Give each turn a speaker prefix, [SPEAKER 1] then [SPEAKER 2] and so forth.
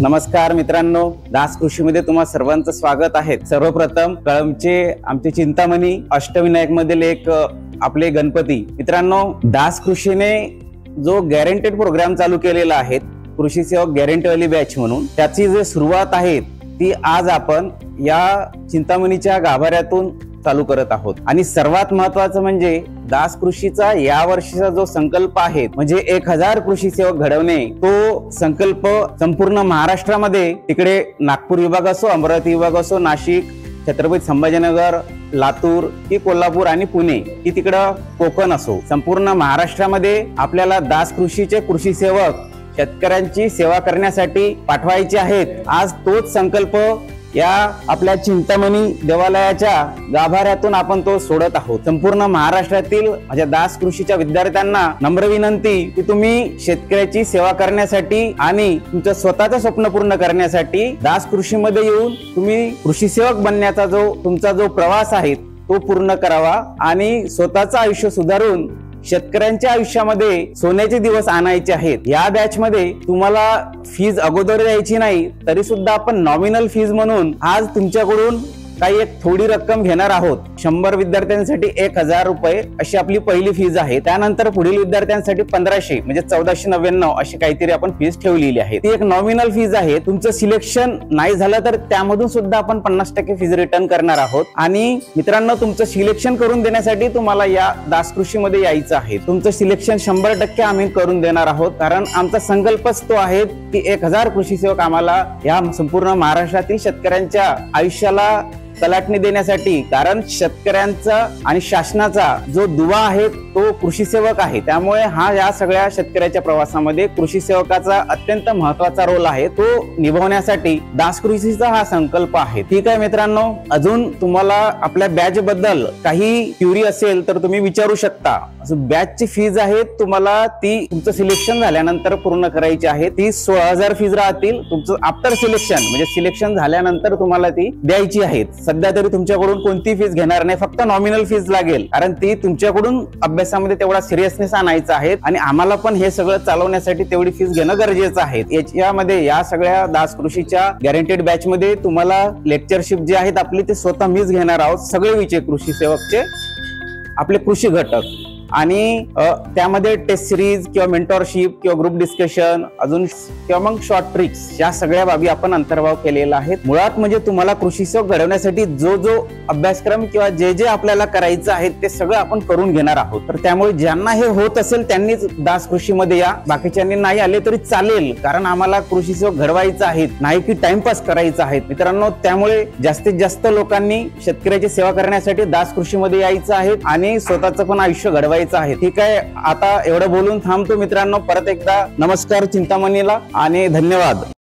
[SPEAKER 1] नमस्कार मित्रांनो, दास कृषीमध्ये तुम्हा सर्वांचं स्वागत आहे। सर्वप्रथम कळमचे आमचे चिंतामणी अष्टविनायक मधील एक आपले गणपती मित्रांनो, दास कृषीने जो गॅरंटेड प्रोग्राम चालू केलेला आहे, कृषी सेवक गॅरंटी वाली बॅच म्हणून, त्याची जे सुरुवात आहे ती आज आपण या चिंतामणीच्या गाभाऱ्यातून चालू करत आहोत। आणि सर्वात महत्त्वाचं म्हणजे दास कृषीचा या वर्षीचा जो संकल्प आहे म्हणजे 1000 कृषी सेवक घडवणे, तो संकल्प संपूर्ण महाराष्ट्रामध्ये, तिकडे नागपूर विभाग असो, अमरावती विभाग असो, नाशिक, छत्रपती संभाजीनगर, लातूर की कोल्हापूर आणि पुणे की तिकडं कोकण असो, संपूर्ण महाराष्ट्रामध्ये आपल्याला दास कृषीचे कृषी सेवक शेतकऱ्यांची सेवा करण्यासाठी पाठवायचे आहेत। आज तोच संकल्प या आपल्या चिंतामणी देवालयाच्या गाभाऱ्यातून आपण तो सोडत आहोत। संपूर्ण महाराष्ट्रातील माझ्या दास कृषीच्या विद्यार्थ्यांना नम्र विनंती की तुम्ही शेतकऱ्याची सेवा करण्यासाठी आणि तुमचं स्वतःचं स्वप्न पूर्ण करण्यासाठी दास कृषीमध्ये येऊन तुम्ही कृषी सेवक बनण्याचा जो तुमचा जो प्रवास आहे तो पूर्ण करावा आणि स्वतःचं आयुष्य सुधारून शेतकऱ्यांच्या आयुष्यामध्ये सोन्याचे दिवस आणायचे आहेत। या बॅच मध्ये तुम्हाला फीज अगोदर द्यायची नाही, तरी सुद्धा आपण नॉमिनल फीज म्हणून आज तुमच्याकडून काही एक थोडी रक्कम घेणार आहोत। 100 विद्यार्थ्यांसाठी 1000 रुपये अशी आपली पहिली फीज आहे। त्यानंतर पुढील विद्यार्थ्यांसाठी 1500 म्हणजे 1499 अशी काहीतरी आपण फीज ठेवलेली आहे। ती एक नॉमिनल फीज आहे। तुमचं सिलेक्शन नाही झालं तर त्यामधून सुद्धा आपण 50% फीज रिटर्न करणार आहोत। आणि मित्रांनो, तुमचं सिलेक्शन करून देण्यासाठी तुम्हाला या दास कृषीमध्ये यायचं आहे। तुमचं सिलेक्शन 100% आम्ही करून देणार आहोत, कारण आमचा संकल्पच तो आहे की 1000 कृषी सेवक आम्हाला या संपूर्ण महाराष्ट्रातील शेतकऱ्यांच्या आयुष्याला तलाटणी देण्यासाठी, कारण शेतकऱ्यांचा आणि शासनाचा जो दुवा आहे तो कृषी सेवक आहे। त्यामुळे हा या सगळ्या शेतकऱ्याच्या प्रवासामध्ये कृषी सेवकाचा अत्यंत महत्त्वाचा रोल आहे, तो निभावण्यासाठी दास कृषीचा हा संकल्प आहे। ठीक आहे मित्रांनो, अजून तुम्हाला आपल्या बॅच बद्दल काही क्युरी असेल तर तुम्ही विचारू शकता। बॅचची फीज आहे तुम्हाला ती तुमचं सिलेक्शन झाल्यानंतर पूर्ण करायची आहे। ती 16000 फीज राहतील। तुमचं आफ्टर सिलेक्शन म्हणजे सिलेक्शन झाल्यानंतर तुम्हाला ती द्यायची आहे। सध्या तरी तुमच्याकडून कोणती फीज घेणार नाही, फक्त नॉमिनल फीज लागेल, कारण ती तुमच्याकडून अभ्यासामध्ये तेवढा सिरियसनेस आणायचा आहे आणि आम्हाला पण हे सगळं चालवण्यासाठी तेवढी फीज घेणं गरजेचं आहे। यामध्ये या सगळ्या दास कृषीच्या गॅरंटेड बॅच मध्ये तुम्हाला लेक्चरशिप जे आहेत आपली ते स्वतः मीच घेणार आहोत। सगळे विषय कृषी सेवकचे आपले कृषी घटक आणि त्यामध्ये टेस्ट सिरीज किंवा मेंटॉरशिप किंवा ग्रुप डिस्कशन अजून किंवा मग शॉर्ट ट्रिक्स या सगळ्या बाबी आपण अंतर्भाव केलेला आहे। मुळात म्हणजे तुम्हाला कृषी सेवक घडवण्यासाठी जो अभ्यासक्रम किंवा जे आपल्याला करायचं आहे ते सगळं आपण करून घेणार आहोत। तर त्यामुळे ज्यांना हे होत असेल त्यांनीच दास कृषीमध्ये या, बाकीच्यांनी नाही आले तरी चालेल, कारण आम्हाला कृषी सेवक घडवायचं आहे, नाही की टाइमपास करायचा आहे मित्रांनो। त्यामुळे जास्तीत जास्त लोकांनी शेतकऱ्याची सेवा करण्यासाठी दास कृषीमध्ये यायचं आहे आणि स्वतःचं पण आयुष्य घडवायचं आहे। ठीक आहे, आता एवढं बोलून थांबतो मित्रांनो। परत एकदा नमस्कार चिंतामणीला आणि धन्यवाद।